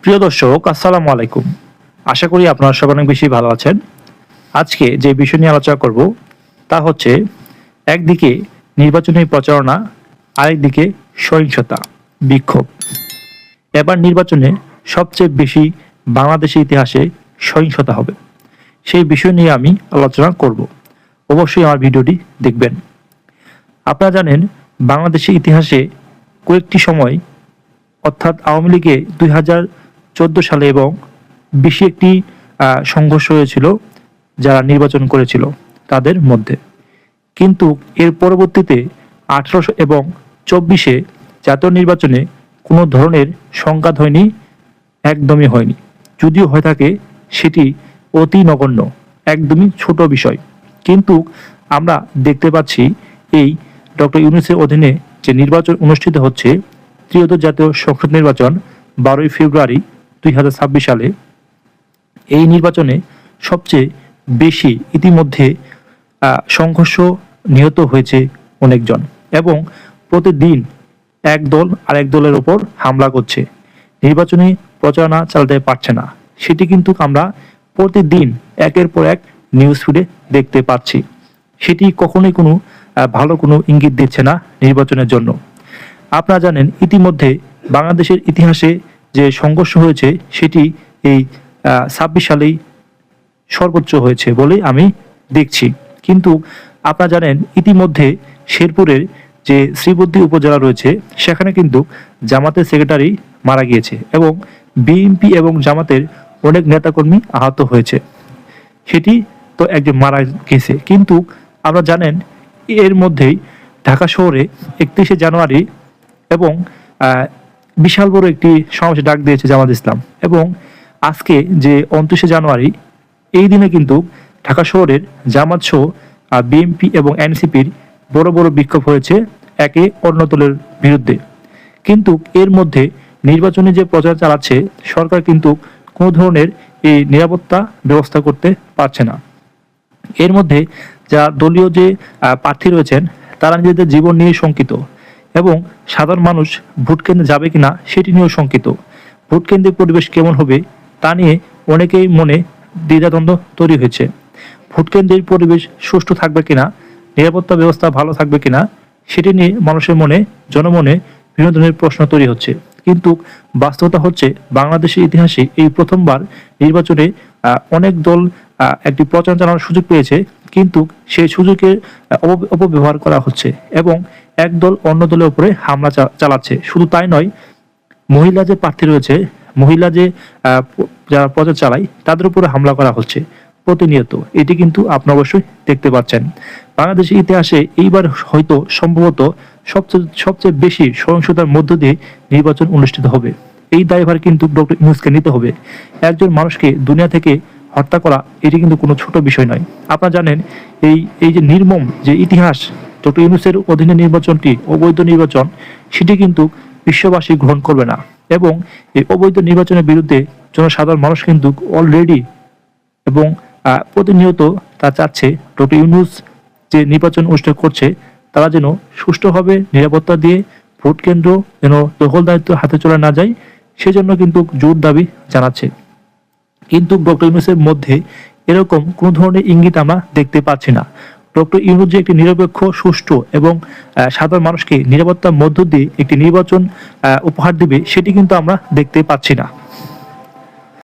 প্রিয় দর্শক, আসসালামু আলাইকুম। আশা করি আপনারা সবাই অনেক বেশি ভালো আছেন। আজকে যে বিষয় নিয়ে আলোচনা করব তা হচ্ছে একদিকে নির্বাচনী প্রচারণা, আরেকদিকে সহিংসতা, বিক্ষোভ। এবার নির্বাচনে সবচেয়ে বেশি বাংলাদেশের ইতিহাসে সহিংসতা হবে। সেই বিষয় নিয়ে আমি আলোচনা করব। অবশ্যই আমার ভিডিওটি দেখবেন। আপনারা জানেন বাংলাদেশের ইতিহাসে কয়েকটি সময় অর্থাৎ আওয়ামী লীগে 2014 সালে এবং বেশি একটি সংঘর্ষ হয়েছিল যারা নির্বাচন করেছিল তাদের মধ্যে। কিন্তু এর পরবর্তীতে 18 এবং 24-এ জাতীয় নির্বাচনে কোনো ধরনের সংঘাত হয়নি, একদমই হয়নি। যদিও হয়ে থাকে সেটি অতি নগণ্য, একদমই ছোট বিষয়। কিন্তু আমরা দেখতে পাচ্ছি এই ডক্টর ইউনূসের অধীনে যে নির্বাচন অনুষ্ঠিত হচ্ছে, ত্রয়োদশ জাতীয় সংসদ নির্বাচন 12ই ফেব্রুয়ারি 2026 সালে, এই নির্বাচনে সবচেয়ে বেশি ইতিমধ্যে সংঘর্ষ, নিহত হয়েছে অনেকজন এবং প্রতিদিন এক দল আরেক দলের ওপর হামলা করছে, নির্বাচনী প্রচারণা চালাতে পারছে না। সেটি কিন্তু আমরা প্রতিদিন একের পর এক নিউজ ফিডে দেখতে পাচ্ছি। সেটি কখনোই কোনো ভালো কোনো ইঙ্গিত দিচ্ছে না নির্বাচনের জন্য। আপনারা জানেন ইতিমধ্যে বাংলাদেশের ইতিহাসে যে সংঘর্ষ হয়েছে সেটি এই 26 সালেই সর্বোচ্চ হয়েছে বলে আমি দেখছি। কিন্তু আপনারা জানেন ইতিমধ্যে শেরপুরের যে শ্রীবদ্দী উপজেলা রয়েছে সেখানে কিন্তু জামাতের সেক্রেটারি মারা গিয়েছে এবং বিএনপি এবং জামাতের অনেক নেতাকর্মী আহত হয়েছে। সেটি তো একজন মারা গেছে, কিন্তু আপনারা জানেন এর মধ্যেই ঢাকা শহরে 31শে জানুয়ারি এবং বিশাল বড় একটি সমাবেশ ডাক দিয়েছে জামাত ইসলাম। এবং আজকে যে 29শে জানুয়ারি, এই দিনে কিন্তু ঢাকা শহরের জামাত সহ বিএনপি এবং এনসিপির বড় বড় বিক্ষোভ হয়েছে একে অন্য দলের বিরুদ্ধে। কিন্তু এর মধ্যে নির্বাচনী যে প্রচার চালাচ্ছে সরকার কিন্তু কোনো ধরনের এই নিরাপত্তা ব্যবস্থা করতে পারছে না। এর মধ্যে যা দলীয় যে প্রার্থী রয়েছেন তারা নিজেদের জীবন নিয়ে শঙ্কিত এবং সাধারণ মানুষ ভোট কেন্দ্রে যাবে কিনা সেটি নিয়েও শঙ্কিত। ভোট কেন্দ্রের পরিবেশ কেমন হবে তা নিয়ে অনেকেই মনে দ্বিধাদ্বন্দ্ব তৈরি হয়েছে। ভোট কেন্দ্রের পরিবেশ সুষ্ঠু থাকবে কিনা, নিরাপত্তা ব্যবস্থা ভালো থাকবে কিনা সেটি নিয়ে মানুষের মনে, জনমনে বিভিন্ন ধরনের প্রশ্ন তৈরি হচ্ছে। কিন্তু বাস্তবতা হচ্ছে বাংলাদেশের ইতিহাসে এই প্রথমবার নির্বাচনে অনেক দল একটি প্রচার চালানোর সুযোগ পেয়েছে, কিন্তু সেই সুযোগের অপব্যবহার করা হচ্ছে এবং এক দল অন্য দলের উপরে হামলা চালাচ্ছে। শুধু তাই নয়, মহিলা যে প্রার্থী রয়েছে, মহিলা যে যারা প্রচার চালায় তাদের উপরে হামলা করা হচ্ছে প্রতিনিয়ত। এটি কিন্তু আপনারা অবশ্যই দেখতে পাচ্ছেন। বাংলাদেশের ইতিহাসে এইবার হয়তো সম্ভবত সবচেয়ে বেশি সহিংসতার মধ্য দিয়ে নির্বাচন অনুষ্ঠিত হবে। এই দায়ভার কিন্তু ডক্টর ইউনূসকে নিতে হবে। একজন মানুষকে দুনিয়া থেকে হত্যা করা এটি কিন্তু কোনো ছোট বিষয় নয়। আপনারা জানেন এই যে নির্মম যে ইতিহাস, ডক্টর ইউনূসের অধীনে নির্বাচনটি অবৈধ নির্বাচন, সেটি কিন্তু বিশ্ববাসী গ্রহণ করবে না। এবং এই অবৈধ নির্বাচনের বিরুদ্ধে জনসাধারণ মানুষ কিন্তু অলরেডি এবং প্রতিনিয়ত তা চাচ্ছে ডক্টর ইউনূস যে নির্বাচন অনুষ্ঠিত করছে তারা যেন সুষ্ঠুভাবে নিরাপত্তা দিয়ে ভোট কেন্দ্র যেন দখলদারিত্ব হাতে চলে না যায়, সেজন্য কিন্তু জোর দাবি জানাচ্ছে। কিন্তু ডক্টর ইউনূসের মধ্যে এরকম কোনো ধরনের ইঙ্গিত আমরা দেখতে পাচ্ছি না। ডক্টর ইউনূস যে একটি নিরপেক্ষ, সুষ্ঠু এবং সাধারণ মানুষকে নিরাপত্তার মধ্য দিয়ে একটি নির্বাচন উপহার দিবে সেটি কিন্তু আমরা দেখতে পাচ্ছি না।